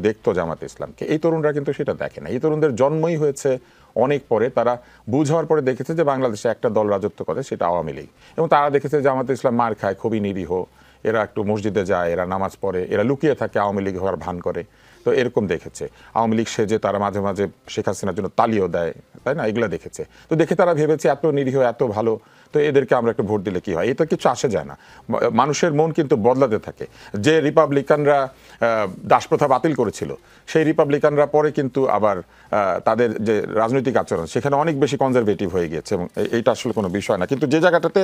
দেখতো জামাত ইসলামকে, এই তরুণরা কিন্তু সেটা দেখে না। এই তরুণদের জন্মই হয়েছে অনেক পরে, তারা বুঝ হওয়ার পরে দেখেছে যে বাংলাদেশে একটা দল রাজত্ব করে, সেটা আওয়ামী লীগ, এবং তারা দেখেছে জামাত ইসলাম মার খায়, খুবই নিরীহ, এরা একটু মসজিদে যায়, এরা নামাজ পড়ে, এরা লুকিয়ে থাকে, আওয়ামী লীগ হওয়ার ভান করে। তো এরকম দেখেছে আওয়ামী লীগ সেজে তারা মাঝে মাঝে শেখ হাসিনার জন্য তালিও দেয়, তাই না, এগুলো দেখেছে। তো দেখে তারা ভেবেছে এত নিরীহ, এত ভালো, তো এদেরকে আমরা একটু ভোট দিলে কি হয়। এটা কিছু আসে যায় না, মানুষের মন কিন্তু বদলাতে থাকে। যে রিপাবলিকানরা দাসপ্রথা বাতিল করেছিল, সেই রিপাবলিকানরা পরে কিন্তু আবার তাদের যে রাজনৈতিক আচরণ সেখানে অনেক বেশি কনজারভেটিভ হয়ে গিয়েছে, এবং এইটা আসলে কোনো বিষয় না। কিন্তু যে জায়গাটাতে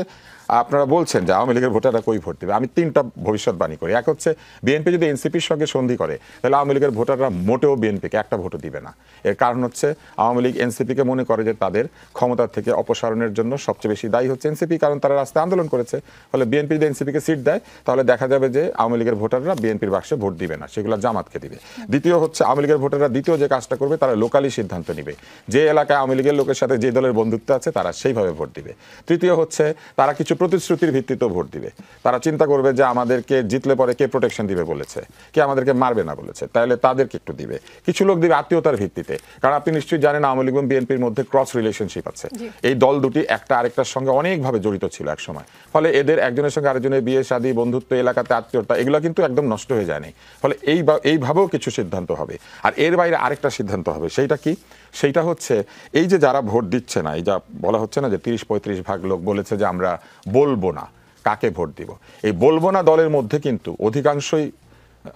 আপনারা বলছেন যে আওয়ামী লীগের ভোটাররা কই ভোট দেবে, আমি তিনটা ভবিষ্যৎবাণী করি। এক হচ্ছে, বিএনপি যদি এনসিপির সঙ্গে সন্ধি করে তাহলে আওয়ামী লীগের ভোটাররা মোটেও বিএনপিকে একটা ভোটও দিবে না। এর কারণ হচ্ছে, আওয়ামী লীগ এনসিপিকে মনে করে যে তাদের ক্ষমতা থেকে অপসারণের জন্য সবচেয়ে বেশি দায়ী হচ্ছে এনসিপি, কারণ তারা রাস্তায় আন্দোলন করেছে। ফলে বিএনপি যদি এনসিপিকে সিট দেয় তাহলে দেখা যাবে যে আওয়ামী লীগের ভোটাররা বিএনপির বাক্সে ভোট দিবে না, সেগুলো জামাতকে দিবে। দ্বিতীয় হচ্ছে, আওয়ামী লীগের ভোটাররা দ্বিতীয় যে কাজটা করবে, তারা লোকালি সিদ্ধান্ত নিবে, যে এলাকায় আওয়ামী লীগের লোকের সাথে যে দলের বন্ধুত্ব আছে তারা সেইভাবে ভোট দিবে। তৃতীয় হচ্ছে, তারা কিছু প্রতিশ্রুতির ভিত্তিতেও ভোট দিবে। তারা চিন্তা করবে যে আমাদেরকে জিতলে পরে কে প্রোটেকশন দিবে বলেছে, কে আমাদেরকে মারবে না বলেছে, তাহলে তাদেরকে একটু দিবে। কিছু লোক দিবে আত্মীয়তার ভিত্তিতে, কারণ আপনি নিশ্চয়ই জানেন আওয়ামী লীগ এবং বিএনপির মধ্যে ক্রস রিলেশনশিপ আছে। এই দল দুটি একটা আরেকটার সঙ্গে অনেকভাবে জড়িত ছিল এক সময়। ফলে এদের একজনের সঙ্গে আরেকজনের বিয়ে শাদী, বন্ধুত্ব, এলাকাতে আত্মীয়তা, এগুলো কিন্তু একদম নষ্ট হয়ে যায়নি। ফলে এইভাবেও কিছু সিদ্ধান্ত হবে। আর এর বাইরে আরেকটা সিদ্ধান্ত হবে, সেইটা কি? সেইটা হচ্ছে, এই যে যারা ভোট দিচ্ছে না, এই যা বলা হচ্ছে না যে 30-35 ভাগ লোক বলেছে যে আমরা বলবো না কাকে ভোট দিব, এই বলবো না দলের মধ্যে কিন্তু অধিকাংশই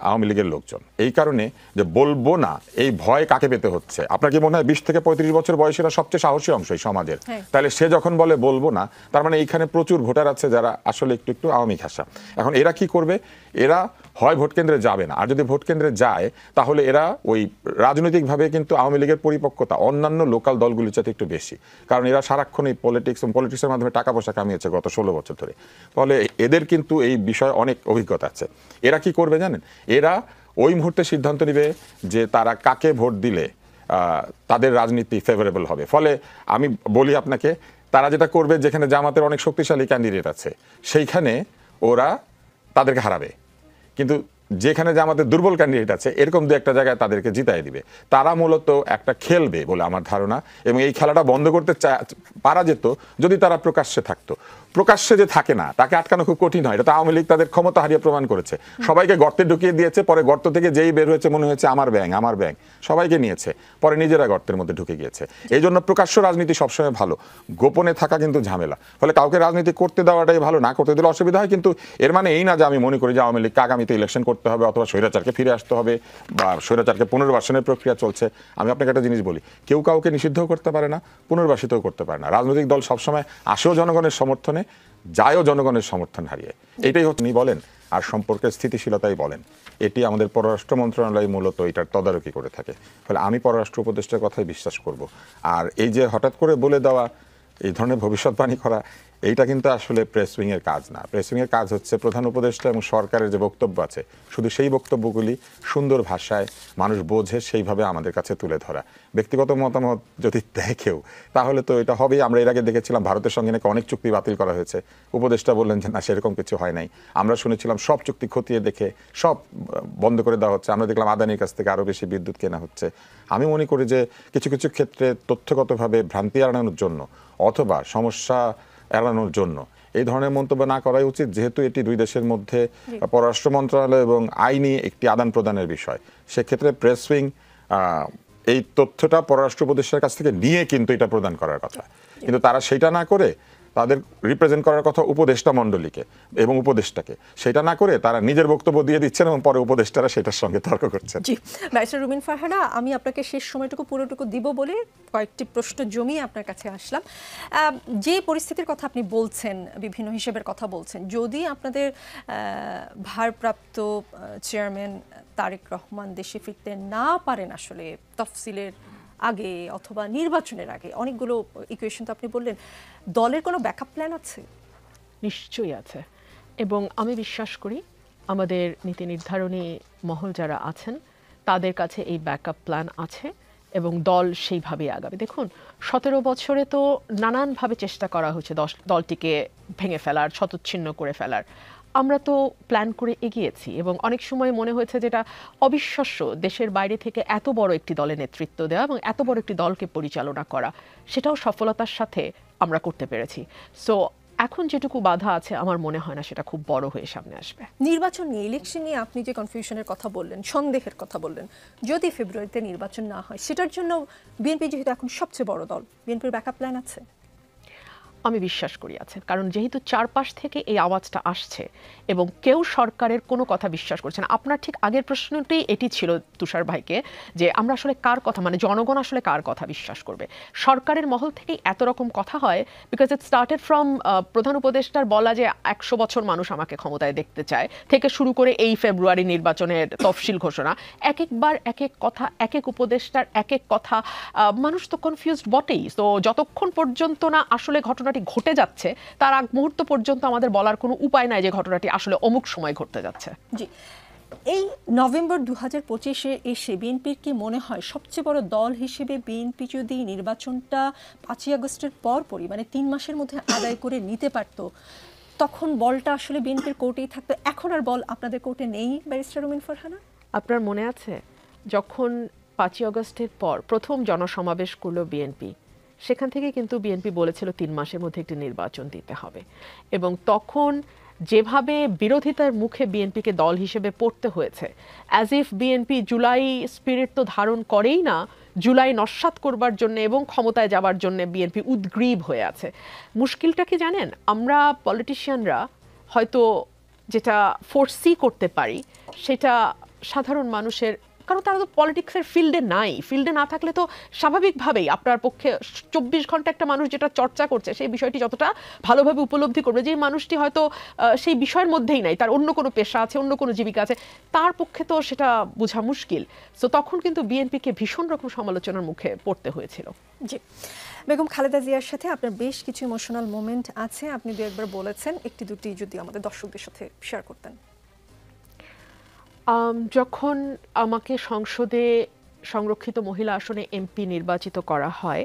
আওয়ামী লীগের লোকজন। এই কারণে যে বলবো না, এই ভয় কাকে পেতে হচ্ছে? আপনার কি মনে হয় 20 থেকে 35 বছর বয়সীরা সবচেয়ে সাহসী অংশ এই সমাজের? তাহলে সে যখন বলে বলবো না, তার মানে এইখানে প্রচুর ভোটার আছে যারা আসলে একটু একটু আওয়ামী ঘাসা। এখন এরা কি করবে? এরা হয় ভোট কেন্দ্রে যাবে না, আর যদি ভোট কেন্দ্রে যায় তাহলে এরা ওই রাজনৈতিকভাবে কিন্তু আওয়ামী লীগের পরিপক্কতা অন্যান্য লোকাল দলগুলির চাইতে একটু বেশি, কারণ এরা সারাক্ষণ এই পলিটিক্সের মাধ্যমে টাকা পয়সা কামিয়েছে গত 16 বছর ধরে। ফলে এদের কিন্তু এই বিষয়ে অনেক অভিজ্ঞতা আছে। এরা কি করবে জানেন? এরা ওই মুহূর্তে সিদ্ধান্ত নেবে যে তারা কাকে ভোট দিলে তাদের রাজনীতি ফেভারেবল হবে। ফলে আমি বলি আপনাকে, তারা যেটা করবে, যেখানে জামাতের অনেক শক্তিশালী ক্যান্ডিডেট আছে সেইখানে ওরা তাদেরকে হারাবে, কিন্তু যেখানে যে আমাদের দুর্বল ক্যান্ডিডেট আছে এরকম দু একটা জায়গায় তাদেরকে জিতাই দিবে। তারা মূলত একটা খেলবে বলে আমার ধারণা, এবং এই খেলাটা বন্ধ করতে পারা যেত যদি তারা প্রকাশ্যে থাকতো। প্রকাশ্যে যে থাকে না, তাকে আটকানো খুব কঠিন হয়। এটা তো আওয়ামী লীগ তাদের ক্ষমতা হারিয়ে প্রমাণ করেছে। সবাইকে গর্তে ঢুকিয়ে দিয়েছে, পরে গর্ত থেকে যেই বের হয়েছে মনে হয়েছে আমার ব্যাং, সবাইকে নিয়েছে, পরে নিজেরা গর্তের মধ্যে ঢুকে গিয়েছে। এই জন্য প্রকাশ্য রাজনীতি সবসময় ভালো, গোপনে থাকা কিন্তু ঝামেলা। ফলে কাউকে রাজনীতি করতে দেওয়াটাই ভালো, না করতে দিলে অসুবিধা হয়। কিন্তু এর মানে এই না যে আমি মনে করি যে আওয়ামী লীগকে আগামীতে ইলেকশন করতে হবে অথবা স্বৈরাচারকে ফিরে আসতে হবে বা স্বৈরাচারকে পুনর্বাসনের প্রক্রিয়া চলছে। আমি আপনাকে একটা জিনিস বলি, কেউ কাউকে নিষিদ্ধও করতে পারে না, পুনর্বাসিতও করতে পারে না। রাজনৈতিক দল সবসময় আসেও জনগণের সমর্থনে, যায়ও জনগণের সমর্থন হারিয়ে। এটাই হচ্ছে বলেন, আর সম্পর্কের স্থিতিশীলতাই বলেন, এটি আমাদের পররাষ্ট্র মন্ত্রণালয় মূলত এটার তদারকি করে থাকে। ফলে আমি পররাষ্ট্র উপদেষ্টার কথাই বিশ্বাস করব। আর এই যে হঠাৎ করে বলে দেওয়া, এই ধরনের ভবিষ্যৎবাণী করা, এইটা কিন্তু আসলে প্রেস উইংয়ের কাজ না। প্রেস উইংয়ের কাজ হচ্ছে প্রধান উপদেষ্টা এবং সরকারের যে বক্তব্য আছে, শুধু সেই বক্তব্যগুলি সুন্দর ভাষায় মানুষ বোঝে সেইভাবে আমাদের কাছে তুলে ধরা। ব্যক্তিগত মতামত যদি দেখেও তাহলে তো এটা হবেই। আমরা এর আগে দেখেছিলাম ভারতের সঙ্গে নাকি অনেক চুক্তি বাতিল করা হয়েছে, উপদেষ্টা বললেন যে না, সেরকম কিছু হয় নাই। আমরা শুনেছিলাম সব চুক্তি খতিয়ে দেখে সব বন্ধ করে দেওয়া হচ্ছে। আমরা দেখলাম আদানির কাছ থেকে আরও বেশি বিদ্যুৎ কেনা হচ্ছে। আমি মনে করি যে কিছু কিছু ক্ষেত্রে তথ্যগতভাবে ভ্রান্তি এড়ানোর জন্য অথবা সমস্যা এড়ানোর জন্য এই ধরনের মন্তব্য না করাই উচিত, যেহেতু এটি দুই দেশের মধ্যে পররাষ্ট্র মন্ত্রণালয় এবং আইনি একটি আদান প্রদানের বিষয়। সেক্ষেত্রে প্রেস উইং এই তথ্যটা পররাষ্ট্র উপদেষ্টার কাছ থেকে নিয়ে কিন্তু এটা প্রদান করার কথা, কিন্তু তারা সেটা না করে তাদের রিপ্রেজেন্ট করার কথা উপদেষ্টা মণ্ডলীকে এবং উপদেষ্টাকে, সেটা না করে তারা নিজের বক্তব্য দিয়ে দিচ্ছেন এবং পরে উপদেষ্টারা সেটার সঙ্গে তর্ক করছেন। জি, ব্যারিস্টার রুমিন ফারহানা, আমি আপনাকে শেষ সময়টুকু পুরোটুকু দিব বলে কয়েকটি প্রশ্ন জমিয়ে আপনার কাছে আসলাম। যে পরিস্থিতির কথা আপনি বলছেন, বিভিন্ন হিসেবের কথা বলছেন, যদি আপনাদের ভারপ্রাপ্ত চেয়ারম্যান তারেক রহমান দেশে ফিরতে না পারেন আসলে তফসিলের আগে অথবা নির্বাচনের আগে, অনেকগুলো ইকুয়েশন তো আপনি বললেন, দলের কোনো ব্যাকআপ প্ল্যান আছে? নিশ্চয়ই আছে, এবং আমি বিশ্বাস করি আমাদের নীতি নির্ধারণী মহল যারা আছেন তাদের কাছে এই ব্যাকআপ প্ল্যান আছে এবং দল সেইভাবেই আগাবে। দেখুন, 17 বছরে তো নানানভাবে চেষ্টা করা হয়েছে দলটিকে ভেঙে ফেলার, শতচ্ছিন্ন করে ফেলার। আমরা তো প্ল্যান করে এগিয়েছি এবং অনেক সময় মনে হয়েছে যেটা অবিশ্বাস্য, দেশের বাইরে থেকে এত বড় একটি দলের নেতৃত্ব দেওয়া এবং এত বড় একটি দলকে পরিচালনা করা, সেটাও সফলতার সাথে আমরা করতে পেরেছি। সো এখন যেটুকু বাধা আছে আমার মনে হয় না সেটা খুব বড় হয়ে সামনে আসবে। নির্বাচন নিয়ে, ইলেকশন নিয়ে আপনি যে কনফিউশনের কথা বললেন, সন্দেহের কথা বললেন, যদি ফেব্রুয়ারিতে নির্বাচন না হয়, সেটার জন্য বিএনপি যেহেতু এখন সবচেয়ে বড় দল, বিএনপির ব্যাকআপ প্ল্যান আছে? আমি বিশ্বাস করি আছে, কারণ যেহেতু চারপাশ থেকে এই আওয়াজটা আসছে এবং কেউ সরকারের কোনো কথা বিশ্বাস করছে না। আপনার ঠিক আগের প্রশ্নটি এটি ছিল তুষার ভাইকে, যে আমরা আসলে কার কথা, মানে জনগণ আসলে কার কথা বিশ্বাস করবে। সরকারের মহল থেকেই এত রকম কথা হয়, বিকজ ইট স্টার্টেড ফ্রম প্রধান উপদেষ্টার বলা যে 100 বছর মানুষ আমাকে ক্ষমতায় দেখতে চায় থেকে শুরু করে এই ফেব্রুয়ারি নির্বাচনের তফসিল ঘোষণা, এক একবার এক এক কথা, এক এক উপদেষ্টার এক এক কথা, মানুষ তো কনফিউজড বটেই। তো যতক্ষণ পর্যন্ত না আসলে ঘটনাটি ঘটে যাচ্ছে, তার আগ মুহূর্ত পর্যন্ত আমাদের বলার কোনো উপায় নাই যে ঘটনাটি আসলে অমুক সময় ঘটতে যাচ্ছে। জি, এই নভেম্বর 2025-এ এসে বিএনপির কি মনে হয় সবচেয়ে বড় দল হিসেবে বিএনপি যদি নির্বাচনটা 5ই আগস্টের পরপরই, মানে 3 মাসের মধ্যে আদায় করে নিতে পারত, তখন বলটা আসলে বিএনপির কোর্টেই থাকতো? এখন আর বল আপনাদের কোর্টে নেই, ব্যারিস্টার রুমিন ফারহানা? আপনার মনে আছে যখন 5ই আগস্টের পর প্রথম জনসমাবেশ করলো বিএনপি, সেখান থেকে কিন্তু বিএনপি বলেছিল 3 মাসের মধ্যে একটি নির্বাচন দিতে হবে, এবং তখন যেভাবে বিরোধিতার মুখে বিএনপিকে দল হিসেবে পড়তে হয়েছে, as if BNP July spirit তো ধারণ করেই না, জুলাই নস্যাৎ করবার জন্য এবং ক্ষমতায় যাবার জন্য বিএনপি উদ্গ্রীব হয়ে আছে। মুশকিলটা কি জানেন, আমরা পলিটিশিয়ানরা হয়তো যেটা ফোরসি করতে পারি সেটা সাধারণ মানুষের, কারণ তারা তো পলিটিক্সের ফিল্ডে নাই, ফিল্ডে না থাকলে তো স্বাভাবিকভাবেই আপনার পক্ষে 24 ঘন্টা একটা মানুষ যেটা চর্চা করছে সেই বিষয়টি যতটা ভালোভাবে উপলব্ধি করবে, যে মানুষটি হয়তো সেই বিষয়ের মধ্যেই নাই, তার অন্য কোনো পেশা আছে, অন্য কোনো জীবিকা আছে, তার পক্ষে তো সেটা বোঝা মুশকিল। সো তখন কিন্তু বিএনপিকে ভীষণ রকম সমালোচনার মুখে পড়তে হয়েছিল। জি, বেগম খালেদা জিয়ার সাথে আপনার বেশ কিছু ইমোশনাল মোমেন্ট আছে, আপনি দু একবার বলেছেন, একটি দুটি যদি আমাদের দর্শকদের সাথে শেয়ার করতেন। যখন আমাকে সংসদে সংরক্ষিত মহিলা আসনে এমপি নির্বাচিত করা হয়,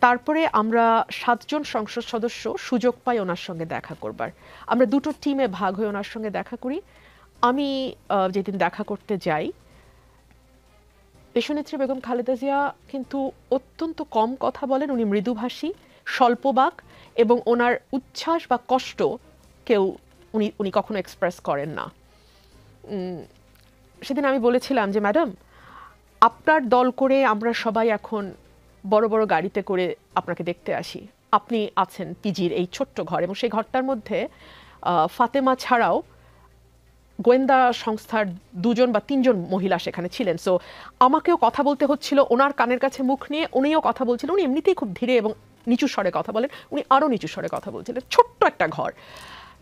তারপরে আমরা 7 জন সংসদ সদস্য সুযোগ পাই ওনার সঙ্গে দেখা করবার। আমরা দুটো টিমে ভাগ হয়ে ওনার সঙ্গে দেখা করি। আমি যেদিন দেখা করতে যাই, দেশনেত্রী বেগম খালেদা জিয়া কিন্তু অত্যন্ত কম কথা বলেন, উনি মৃদুভাষী, স্বল্পবাক, এবং ওনার উচ্ছ্বাস বা কষ্ট উনি কখনো এক্সপ্রেস করেন না। সেদিন আমি বলেছিলাম যে ম্যাডাম, আপনার দল করে আমরা সবাই এখন বড় বড় গাড়িতে করে আপনাকে দেখতে আসি, আপনি আছেন পিজির এই ছোট্ট ঘর, এবং সেই ঘরটার মধ্যে ফাতেমা ছাড়াও গোয়েন্দা সংস্থার 2 জন বা 3 জন মহিলা সেখানে ছিলেন। সো আমাকেও কথা বলতে হচ্ছিল ওনার কানের কাছে মুখ নিয়ে, উনিও কথা বলছিলেন। উনি এমনিতেই খুব ধীরে এবং নিচু স্বরে কথা বলেন, উনি আরও নিচু স্বরে কথা বলছিলেন, ছোট্ট একটা ঘর।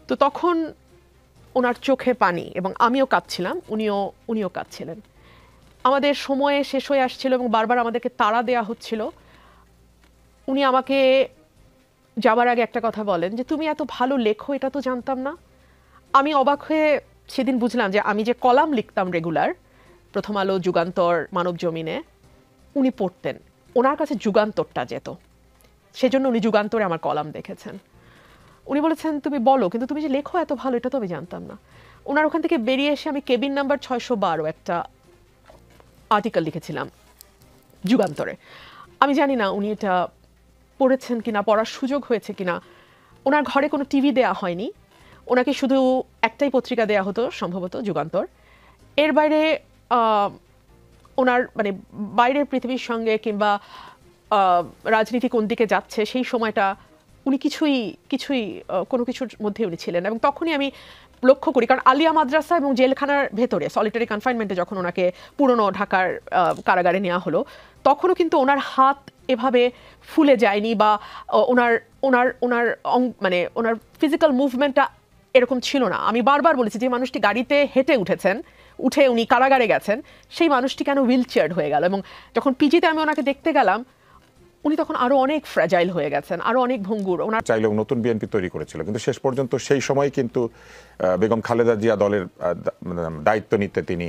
তো তখন ওনার চোখে পানি, এবং আমিও কাঁদছিলাম, উনিও কাঁদছিলেন। আমাদের সময় শেষ হয়ে আসছিল এবং বারবার আমাদেরকে তাড়া দেয়া হচ্ছিল। উনি আমাকে যাবার আগে একটা কথা বলেন যে তুমি এত ভালো লেখো, এটা তো জানতাম না। আমি অবাক হয়ে সেদিন বুঝলাম যে আমি যে কলাম লিখতাম রেগুলার, প্রথম আলো, যুগান্তর, মানব জমিনে, উনি পড়তেন, ওনার কাছে যুগান্তরটা যেত, সেজন্য উনি যুগান্তরে আমার কলাম দেখেছেন। উনি বলেছেন তুমি বলো, কিন্তু তুমি যে লেখো এত ভালো, এটা তো আমি জানতাম না। ওনার ওখান থেকে বেরিয়ে এসে আমি কেবিন নাম্বার 612 একটা আর্টিকেল লিখেছিলাম যুগান্তরে। আমি জানি না উনি এটা পড়েছেন কিনা, পড়ার সুযোগ হয়েছে কিনা। ওনার ঘরে কোনো টিভি দেয়া হয়নি, ওনাকে শুধু একটাই পত্রিকা দেয়া হতো, সম্ভবত যুগান্তর। এর বাইরে ওনার মানে বাইরের পৃথিবীর সঙ্গে কিংবা রাজনীতি কোন দিকে যাচ্ছে সেই সময়টা উনি কিছুই কোনো কিছুর মধ্যে উনি ছিলেন। এবং তখনই আমি লক্ষ্য করি, কারণ আলিয়া মাদ্রাসা এবং জেলখানার ভেতরে সলিটারি কনফাইনমেন্টে যখন ওনাকে পুরনো ঢাকার কারাগারে নেওয়া হলো, তখনও কিন্তু ওনার হাত এভাবে ফুলে যায়নি, বা ওনার ফিজিক্যাল মুভমেন্টটা এরকম ছিল না। আমি বারবার বলেছি যে মানুষটি গাড়িতে হেঁটে উঠে উনি কারাগারে গেছেন, সেই মানুষটি কেন হুইল চেয়ার হয়ে গেল। এবং যখন পিজিতে আমি ওনাকে দেখতে গেলাম, উনি তখন আরো অনেক ফ্র্যাজাইল হয়ে গেছেন, আরো অনেক ভঙ্গুর। ওনার চাইলেও নতুন বিএনপি তৈরি করেছিল, কিন্তু শেষ পর্যন্ত সেই সময় কিন্তু বেগম খালেদা জিয়া দলের দায়িত্ব নিতে তিনি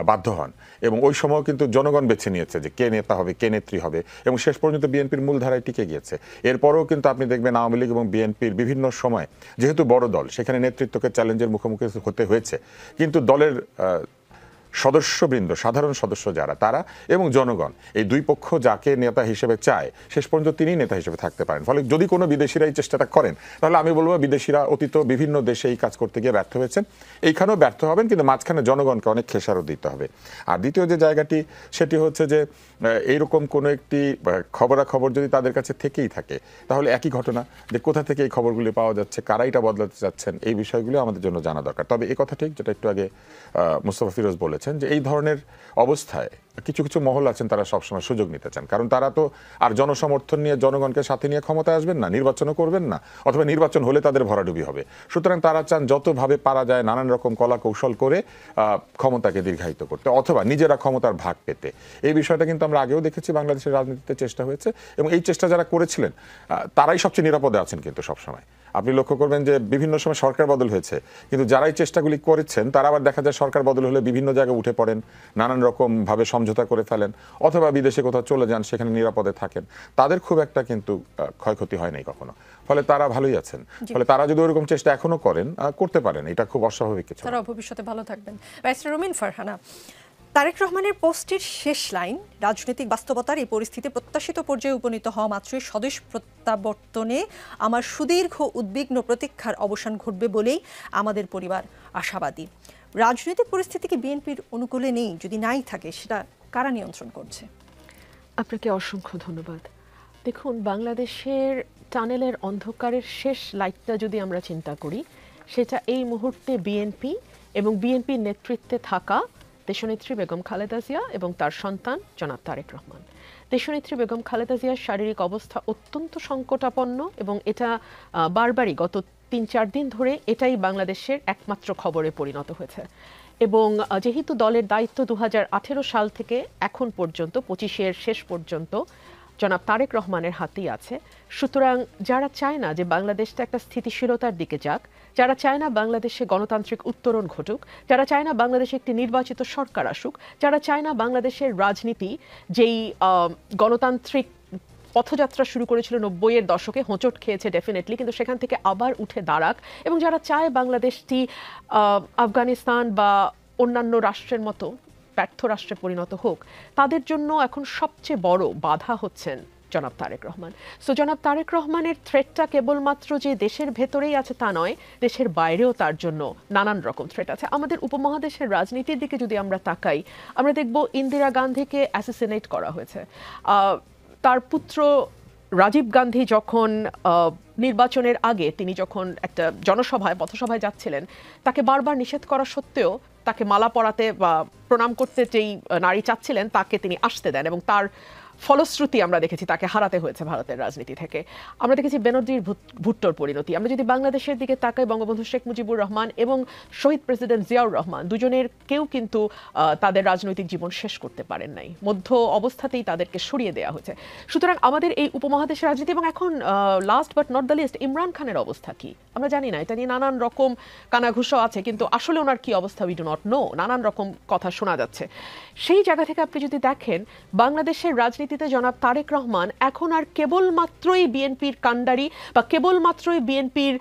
বাধ্য হন, এবং ওই সময়ও কিন্তু জনগণ বেছে নিয়েছে যে কে নেতা হবে, কে নেত্রী হবে, এবং শেষ পর্যন্ত বিএনপির মূল ধারায় টিকে গিয়েছে। এরপরেও কিন্তু আপনি দেখবেন আওয়ামী লীগ এবং বিএনপির বিভিন্ন সময়, যেহেতু বড় দল, সেখানে নেতৃত্বকে চ্যালেঞ্জের মুখোমুখি হতে হয়েছে, কিন্তু দলের সদস্যবৃন্দ, সাধারণ সদস্য যারা, তারা এবং জনগণ, এই দুই পক্ষ যাকে নেতা হিসেবে চায়, শেষ পর্যন্ত তিনি নেতা হিসেবে থাকতে পারেন। ফলে যদি কোনো বিদেশিরা এই চেষ্টাটা করেন, তাহলে আমি বলবো বিদেশিরা অতীত বিভিন্ন দেশে এই কাজ করতে গিয়ে ব্যর্থ হয়েছেন, এইখানেও ব্যর্থ হবেন, কিন্তু মাঝখানে জনগণকে অনেক খেসারত দিতে হবে। আর দ্বিতীয় যে জায়গাটি, সেটি হচ্ছে যে এইরকম কোনো একটি খবরাখবর যদি তাদের কাছে থেকেই থাকে, তাহলে একই ঘটনা, যে কোথা থেকে এই খবরগুলি পাওয়া যাচ্ছে, কারা এটা বদলাতে চাচ্ছেন, এই বিষয়গুলো আমাদের জন্য জানা দরকার। তবে এই কথা ঠিক, যেটা একটু আগে মুস্তাফা ফিরোজ বলেছেন, যে এই ধরনের অবস্থায় কিছু কিছু মহল আছেন, তারা সবসময় সুযোগ নিতে চান, কারণ তারা তো আর জনসমর্থন নিয়ে, জনগণকে সাথে নিয়ে ক্ষমতায় আসবেন না, নির্বাচনও করবেন না, অথবা নির্বাচন হলে তাদের ভরাডুবি হবে। সুতরাং তারা চান যতভাবে পারা যায় নানান রকম কলা কৌশল করে ক্ষমতাকে দীর্ঘায়িত করতে, অথবা নিজেরা ক্ষমতার ভাগ পেতে। এই বিষয়টা কিন্তু আমরা আগেও দেখেছি, বাংলাদেশের রাজনীতিতে চেষ্টা হয়েছে, এবং এই চেষ্টা যারা করেছিলেন তারাই সবচেয়ে নিরাপদে আছেন। কিন্তু সবসময় আপনি লক্ষ্য করবেন যে বিভিন্ন সময় সরকার বদল হয়েছে, কিন্তু যারাই চেষ্টাগুলি করেছেন তারা আবার দেখা যায় সরকার বদল হলে বিভিন্ন জায়গায় উঠে পড়েন, নানান রকম ভাবে সমঝোতা করে ফেলেন, অথবা বিদেশে কোথাও চলে যান, সেখানে নিরাপদে থাকেন। তাদের খুব একটা কিন্তু ক্ষয়ক্ষতি হয় নাই কখনো, ফলে তারা ভালোই আছেন। ফলে তারা যদি ওরকম চেষ্টা এখনো করেন, করতে পারেন, এটা খুব অস্বাভাবিক কিছু। তারা ভবিষ্যতে ভালো থাকবেন। ব্যারিস্টার রুমিন ফারহানা, তারেক রহমানের পোস্টের শেষ লাইন, রাজনৈতিক বাস্তবতার এই পরিস্থিতি প্রত্যাশিত পর্যায়ে উপনীত হওয়া মাত্রই স্বদেশ প্রত্যাবর্তনে আমার সুদীর্ঘ উদ্বিগ্ন প্রতীক্ষার অবসান ঘটবে বলেই আমাদের পরিবার আশাবাদী। রাজনৈতিক পরিস্থিতি কি বিএনপির অনুকূলে নেই? যদি নাই থাকে, সেটা কারা নিয়ন্ত্রণ করছে? আপনাকে অসংখ্য ধন্যবাদ। দেখুন, বাংলাদেশের টানেলের অন্ধকারের শেষ লাইটটা যদি আমরা চিন্তা করি, সেটা এই মুহূর্তে বিএনপি এবং বিএনপির নেতৃত্বে থাকা দেশনেত্রী বেগম খালেদা জিয়া এবং তার সন্তান জনাব তারেক রহমান। দেশনেত্রী বেগম খালেদা জিয়ার শারীরিক অবস্থা অত্যন্ত সংকটাপন্ন, এবং এটা বারবারই গত ৩-৪ দিন ধরে এটাই বাংলাদেশের একমাত্র খবরে পরিণত হয়েছে। এবং যেহেতু দলের দায়িত্ব 2018 সাল থেকে এখন পর্যন্ত 25-এর শেষ পর্যন্ত জনাব তারেক রহমানের হাতেই আছে, সুতরাং যারা চায় না যে বাংলাদেশটা একটা স্থিতিশীলতার দিকে যাক, যারা চায় না বাংলাদেশে গণতান্ত্রিক উত্তরণ ঘটুক, যারা চায় না বাংলাদেশে একটি নির্বাচিত সরকার আসুক, যারা চায় না বাংলাদেশের রাজনীতি যেই গণতান্ত্রিক পথযাত্রা শুরু করেছিল 90-এর দশকে, হোঁচট খেয়েছে ডেফিনেটলি, কিন্তু সেখান থেকে আবার উঠে দাঁড়াক, এবং যারা চায় বাংলাদেশটি আফগানিস্তান বা অন্যান্য রাষ্ট্রের মতো ব্যর্থ রাষ্ট্রে পরিণত হোক, তাদের জন্য এখন সবচেয়ে বড় বাধা হচ্ছেন জনাব তারেক রহমান। সো জনাব তারেক রহমানের থ্রেটটা কেবলমাত্র যে দেশের ভেতরেই আছে তা নয়, দেশের বাইরেও তার জন্য নানান রকম থ্রেট আছে। আমাদের উপমহাদেশের রাজনীতির দিকে যদি আমরা তাকাই, আমরা দেখব ইন্দিরা গান্ধীকে অ্যাসাসিনেট করা হয়েছে। তার পুত্র রাজীব গান্ধী যখন নির্বাচনের আগে তিনি যখন একটা জনসভায়, পথসভায় যাচ্ছিলেন, তাকে বারবার নিষেধ করা সত্ত্বেও তাকে মালা পরাতে বা প্রণাম করতে যেই নারী চাচ্ছিলেন, তাকে তিনি আসতে দেন, এবং তার ফলশ্রুতি আমরা দেখেছি তাকে হারাতে হয়েছে ভারতের রাজনীতি থেকে। আমরা দেখেছি বেনজির ভুট্টোর পরিণতি। আমরা যদি বাংলাদেশের দিকে তাকাই, বঙ্গবন্ধু শেখ মুজিবুর রহমান এবং শহীদ প্রেসিডেন্ট জিয়াউর রহমান দুজনের কেউ কিন্তু তাদের রাজনৈতিক জীবন শেষ করতে পারেন নাই, মধ্য অবস্থাতেই তাদেরকে সরিয়ে দেওয়া হয়েছে। সুতরাং আমাদের এই উপমহাদেশের রাজনীতি, এবং এখন last but not the least, Imran খানের অবস্থা কি আমরা জানি না। এটা নিয়ে নানান রকম কানাঘুষো আছে, কিন্তু আসলে ওনার কি অবস্থা উই ডু নট নো। নানান রকম কথা শোনা যাচ্ছে। সেই জায়গা থেকে আপনি যদি দেখেন, বাংলাদেশের রাজনীতিতে জনাব তারেক রহমান এখন আর কেবলমাত্রই বিএনপির কাণ্ডারি বা কেবলমাত্রই বিএনপির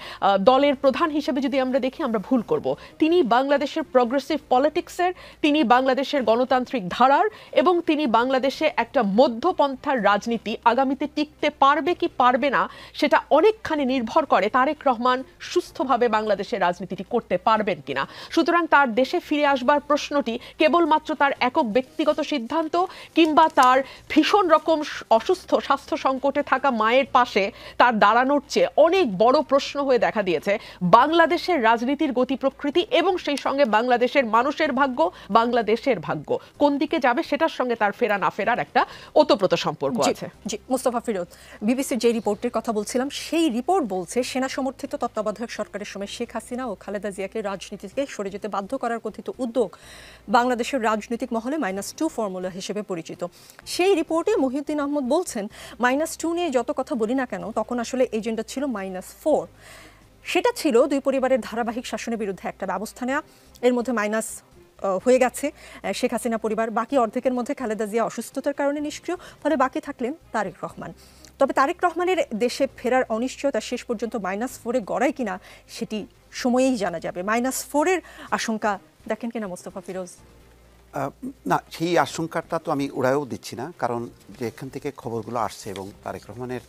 দলের প্রধান হিসেবে যদি আমরা দেখি, আমরা ভুল করব। তিনি বাংলাদেশের প্রগ্রেসিভ পলিটিক্সের, তিনি বাংলাদেশের গণতান্ত্রিক ধারার, এবং তিনি বাংলাদেশে একটা মধ্যপন্থার রাজনীতি আগামীতে টিকতে পারবে কি পারবে না, সেটা অনেকখানি নির্ভর করে তারেক রহমান সুস্থভাবে বাংলাদেশের রাজনীতিটি করতে পারবেন কিনা। সুতরাং তার দেশে ফিরে আসবার প্রশ্নটি কেবলমাত্র তার একক ব্যক্তিগত সিদ্ধান্ত, কিংবা তার ভীষণ রকম অসুস্থ স্বাস্থ্য সংকটে থাকা মায়ের পাশে তার দাঁড়ানোর চেয়ে অনেক বড় প্রশ্ন হয়ে দেখা দিয়েছে বাংলাদেশের রাজনীতির গতি প্রকৃতি, এবং সেই সঙ্গে বাংলাদেশের মানুষের ভাগ্য, বাংলাদেশের ভাগ্য কোন দিকে যাবে, সেটার সঙ্গে তার ফেরা না ফেরার একটা ওতপ্রোত সম্পর্ক আছে। জি, মুস্তাফা ফিরোজ, বিবিসির যে রিপোর্টের কথা বলছিলাম, সেই রিপোর্ট বলছে সেনা সমর্থিত তত্ত্বাবধায়ক সরকারের সময় শেখ হাসিনা ও খালেদা জিয়াকে রাজনীতি থেকে সরে যেতে বাধ্য করার কথিত উদ্যোগ বাংলাদেশের রাজনৈতিক মহলে -2 ফর্মুলা হিসেবে পরিচিত। সেই রিপোর্ট রিপোর্টে মহিউদ্দিন আহমদ বলছেন -2 নিয়ে যত কথা বলি না কেন তখন আসলে এজেন্ডা ছিল -4। সেটা ছিল দুই পরিবারের ধারাবাহিক শাসনের বিরুদ্ধে একটা ব্যবস্থা নেওয়া। এর মধ্যে মাইনাস হয়ে গেছে শেখ হাসিনা পরিবার, বাকি অর্ধেকের মধ্যে খালেদা জিয়া অসুস্থতার কারণে নিষ্ক্রিয়, ফলে বাকি থাকলেন তারেক রহমান। তবে তারেক রহমানের দেশে ফেরার অনিশ্চয়তা শেষ পর্যন্ত -4-এ গড়ায় কিনা সেটি সময়েই জানা যাবে। -4-এর আশঙ্কা দেখেন কিনা মোস্তফা ফিরোজ? না, সেই আশঙ্কাটা তো আমি উড়ায়ও দিচ্ছি না, কারণ যেখান থেকে খবরগুলো আসছে এবং তারেক রহমানের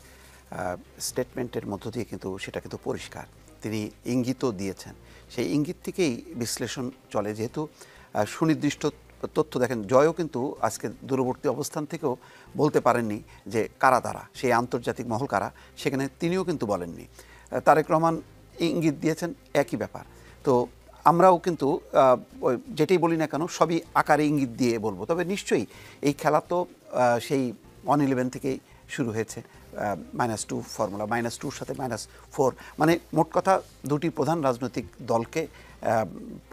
স্টেটমেন্টের মধ্য দিয়ে কিন্তু সেটা কিন্তু পরিষ্কার, তিনি ইঙ্গিতও দিয়েছেন। সেই ইঙ্গিত থেকেই বিশ্লেষণ চলে, যেহেতু সুনির্দিষ্ট তথ্য দেখেন জয়ও কিন্তু আজকে দূরবর্তী অবস্থান থেকেও বলতে পারেননি যে কারা তারা, সেই আন্তর্জাতিক মহল কারা, সেখানে তিনিও কিন্তু বলেননি। তারেক রহমান ইঙ্গিত দিয়েছেন, একই ব্যাপার। তো আমরাও কিন্তু যেটাই বলি না কেন সবই আকারে ইঙ্গিত দিয়ে বলবো। তবে নিশ্চয়ই এই খেলা তো সেই 1-11 থেকেই শুরু হয়েছে, -2 ফর্মুলা, -2-র সাথে -4, মানে মোট কথা দুটি প্রধান রাজনৈতিক দলকে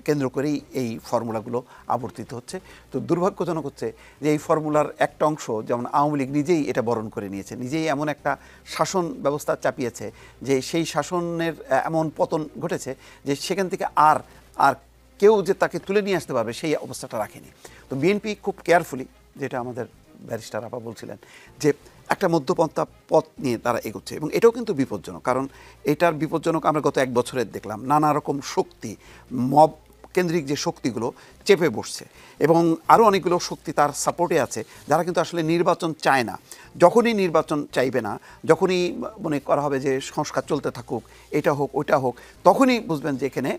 কেন্দ্র করেই এই ফর্মুলাগুলো আবর্তিত হচ্ছে। তো দুর্ভাগ্যজনক হচ্ছে যে এই ফর্মুলার একটা অংশ, যেমন আওয়ামী লীগ নিজেই এটা বরণ করে নিয়েছে, নিজেই এমন একটা শাসন ব্যবস্থা চাপিয়েছে যে সেই শাসনের এমন পতন ঘটেছে যে সেখান থেকে আর কেউ যে তাকে তুলে নিয়ে আসতে পারবে সেই অবস্থাটা রাখেনি। তো বিএনপি খুব কেয়ারফুলি, যেটা আমাদের ব্যারিস্টার আপা বলছিলেন, যে একটা মধ্যপন্থা পথ নিয়ে তারা এগোচ্ছে, এবং এটাও কিন্তু বিপজ্জনক। কারণ এটার বিপজ্জনক আমরা গত 1 বছরের দেখলাম, নানা রকম শক্তি, মব কেন্দ্রিক যে শক্তিগুলো চেপে বসছে, এবং আরও অনেকগুলো শক্তি তার সাপোর্টে আছে, যারা কিন্তু আসলে নির্বাচন চায় না। যখনই নির্বাচন চাইবে না, যখনই মনে করা হবে যে সংস্কার চলতে থাকুক, এটা হোক ওইটা হোক, তখনই বুঝবেন যে এখানে